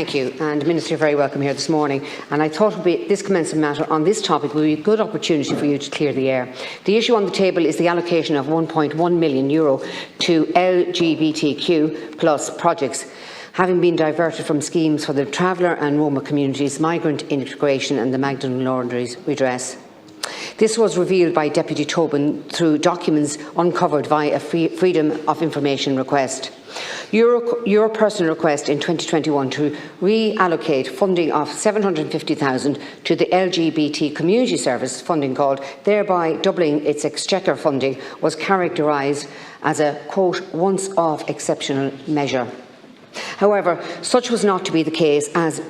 Thank you, and Minister, you're very welcome here this morning. And I thought this commencement matter on this topic would be a good opportunity for you to clear the air. The issue on the table is the allocation of €1.1 million to LGBTQ plus projects, having been diverted from schemes for the Traveller and Roma communities, migrant integration and the Magdalen laundries redress. This was revealed by Deputy Tóibín through documents uncovered via a Freedom of Information request. Your personal request in 2021 to reallocate funding of €750,000 to the LGBT community service funding called, thereby doubling its Exchequer funding, was characterised as a, quote, once-off exceptional measure. However, such was not to be the case, as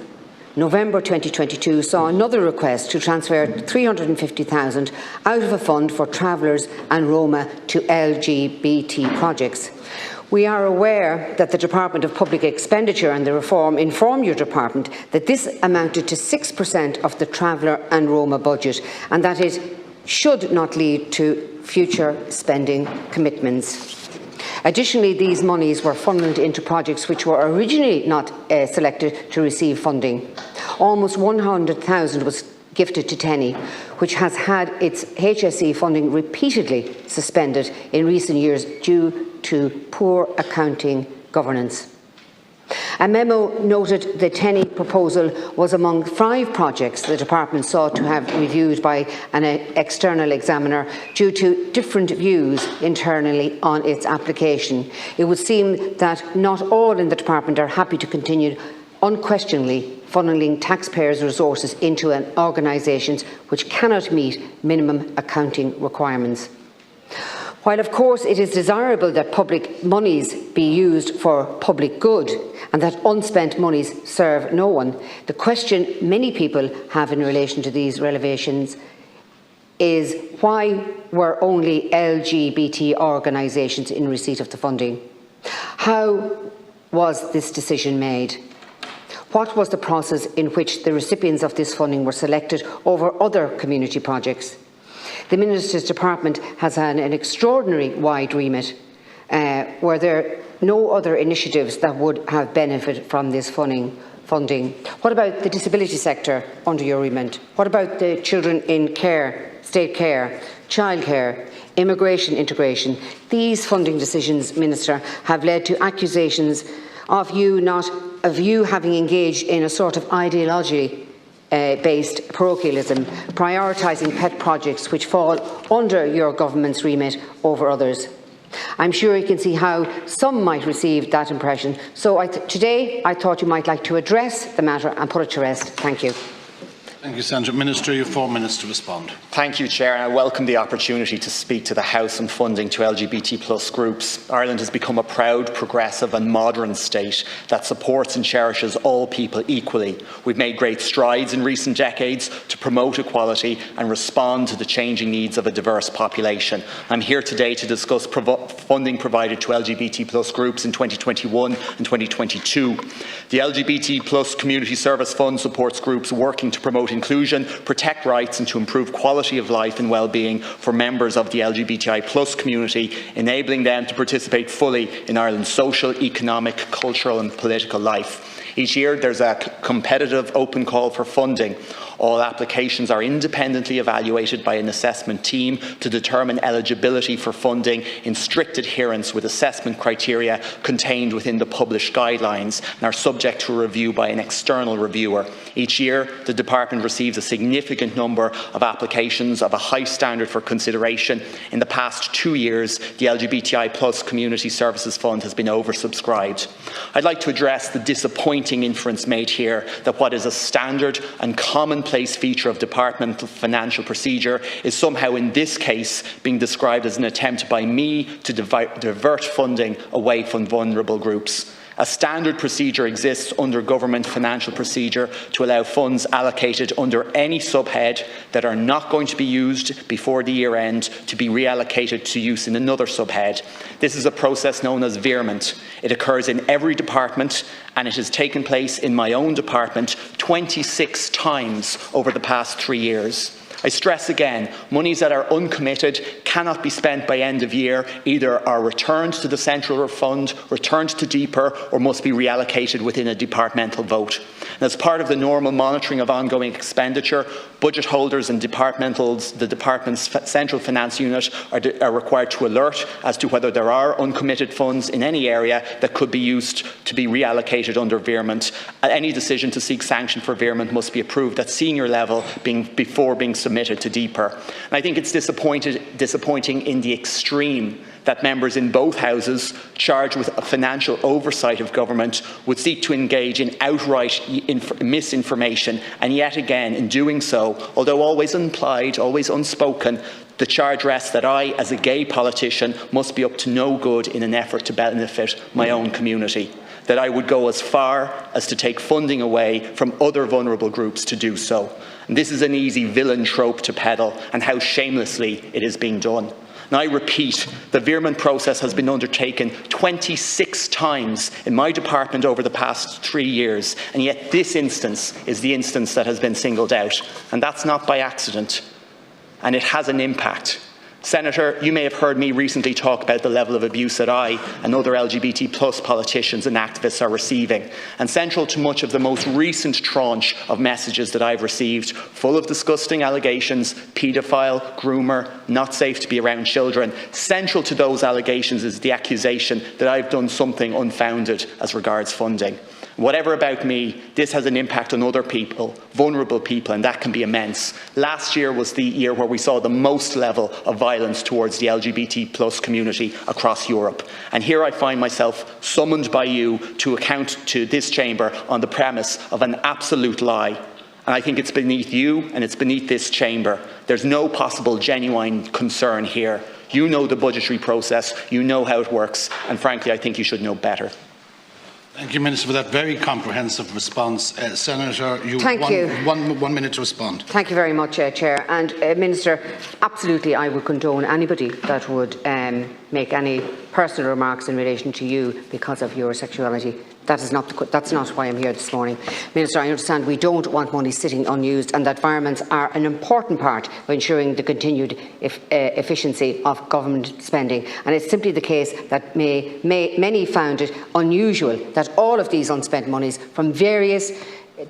November 2022 saw another request to transfer €350,000 out of a fund for Travellers and Roma to LGBT projects. We are aware that the Department of Public Expenditure and the reform informed your department that this amounted to 6% of the Traveller and Roma budget, and that it should not lead to future spending commitments. Additionally, these monies were funnelled into projects which were originally not selected to receive funding. Almost €100,000 was gifted to Tenny, which has had its HSE funding repeatedly suspended in recent years due to poor accounting governance. A memo noted the Tenny proposal was among 5 projects the department sought to have reviewed by an external examiner due to different views internally on its application. It would seem that not all in the department are happy to continue unquestionably funnelling taxpayers' resources into organisations which cannot meet minimum accounting requirements. While of course it is desirable that public monies be used for public good and that unspent monies serve no one, the question many people have in relation to these revelations is why were only LGBT organisations in receipt of the funding? How was this decision made? What was the process in which the recipients of this funding were selected over other community projects? The Minister's Department has had an extraordinary wide remit. Were there no other initiatives that would have benefited from this funding? What about the disability sector under your remit? What about the children in care, state care, childcare, immigration integration? These funding decisions, Minister, have led to accusations of you having engaged in a sort of ideology based parochialism, prioritising pet projects which fall under your government's remit over others. I'm sure you can see how some might receive that impression. So today I thought you might like to address the matter and put it to rest. Thank you. Thank you, Senator. Minister, you have 4 minutes to respond. Thank you, Chair. And I welcome the opportunity to speak to the House on funding to LGBT plus groups. Ireland has become a proud, progressive and modern state that supports and cherishes all people equally. We've made great strides in recent decades to promote equality and respond to the changing needs of a diverse population. I'm here today to discuss funding provided to LGBT plus groups in 2021 and 2022. The LGBT plus Community Service Fund supports groups working to promote inclusion, protect rights and to improve quality of life and well-being for members of the LGBTI plus community, enabling them to participate fully in Ireland's social, economic, cultural and political life. Each year there's a competitive open call for funding. All applications are independently evaluated by an assessment team to determine eligibility for funding in strict adherence with assessment criteria contained within the published guidelines and are subject to review by an external reviewer. Each year, the Department receives a significant number of applications of a high standard for consideration. In the past 2 years, the LGBTI plus Community Services Fund has been oversubscribed. I'd like to address the disappointing inference made here that what is a standard and commonplace feature of departmental financial procedure is somehow in this case being described as an attempt by me to divert funding away from vulnerable groups. A standard procedure exists under government financial procedure to allow funds allocated under any subhead that are not going to be used before the year end to be reallocated to use in another subhead. This is a process known as veerment. It occurs in every department and it has taken place in my own department 26 times over the past 3 years. I stress again, monies that are uncommitted cannot be spent by end of year, either are returned to the central fund, returned to DEPR, or must be reallocated within a departmental vote. And as part of the normal monitoring of ongoing expenditure, budget holders and departmentals, the department's central finance unit are required to alert as to whether there are uncommitted funds in any area that could be used to be reallocated under veerment. Any decision to seek sanction for veerment must be approved at senior level before being submitted to DEPR. And I think it's disappointing in the extreme that members in both houses charged with a financial oversight of government would seek to engage in outright misinformation, and yet again, in doing so, although always implied, always unspoken, the charge rests that I, as a gay politician, must be up to no good in an effort to benefit my own community. That I would go as far as to take funding away from other vulnerable groups to do so. And this is an easy villain trope to peddle, and how shamelessly it is being done. And I repeat, the veerment process has been undertaken 26 times in my department over the past 3 years, and yet this instance is the instance that has been singled out. And that's not by accident, and it has an impact. Senator, you may have heard me recently talk about the level of abuse that I and other LGBT+ politicians and activists are receiving. And central to much of the most recent tranche of messages that I've received, full of disgusting allegations, paedophile, groomer, not safe to be around children, central to those allegations is the accusation that I've done something unfounded as regards funding. Whatever about me, this has an impact on other people, vulnerable people, and that can be immense. Last year was the year where we saw the most level of violence towards the LGBT+ community across Europe. And here I find myself summoned by you to account to this chamber on the premise of an absolute lie. And I think it's beneath you and it's beneath this chamber. There's no possible genuine concern here. You know the budgetary process, you know how it works, and frankly, I think you should know better. Thank you, Minister, for that very comprehensive response. Senator, you have one minute to respond. Thank you very much, Chair. And Minister, absolutely I would condone anybody that would make any personal remarks in relation to you because of your sexuality. That's not why I'm here this morning. Minister, I understand we don't want money sitting unused, and that environments are an important part of ensuring the continued efficiency of government spending. And it's simply the case that many found it unusual that all of these unspent monies from various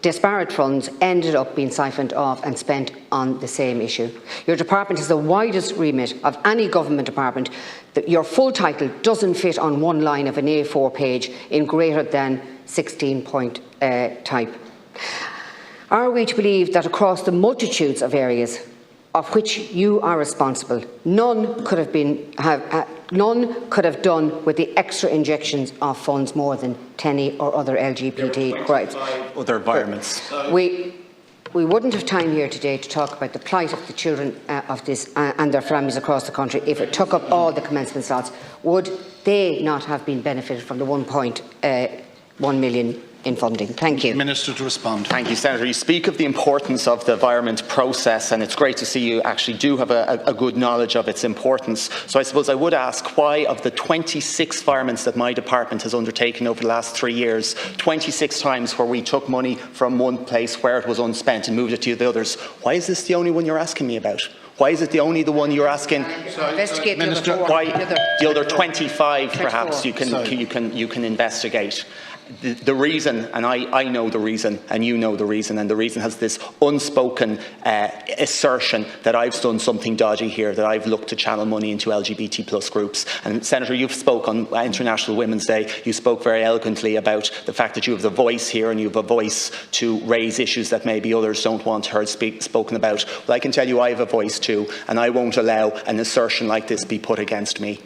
disparate funds ended up being siphoned off and spent on the same issue. Your department has the widest remit of any government department. Your full title doesn't fit on one line of an A4 page in greater than 16-point type. Are we to believe that across the multitudes of areas of which you are responsible, none could have done with the extra injections of funds more than TENI or other LGBT rights? Other environments. We wouldn't have time here today to talk about the plight of the children of this and their families across the country if it took up all the commencement slots. Would they not have been benefited from the 1.1 million in funding? Thank you. Minister to respond. Thank you, Senator. You speak of the importance of the environment process, and it's great to see you actually do have a good knowledge of its importance. So I suppose I would ask, why of the 26 environments that my department has undertaken over the last 3 years, 26 times where we took money from one place where it was unspent and moved it to the others, why is this the only one you're asking me about? Why is it the one you're asking? Minister, why the other 25 perhaps you can investigate? The reason, and I know the reason, and you know the reason, and the reason has this unspoken assertion that I've done something dodgy here, that I've looked to channel money into LGBT+ groups. And Senator, you've spoke on International Women's Day, you spoke very eloquently about the fact that you have the voice here and you have a voice to raise issues that maybe others don't want heard spoken about. Well, I can tell you I have a voice too, and I won't allow an assertion like this be put against me.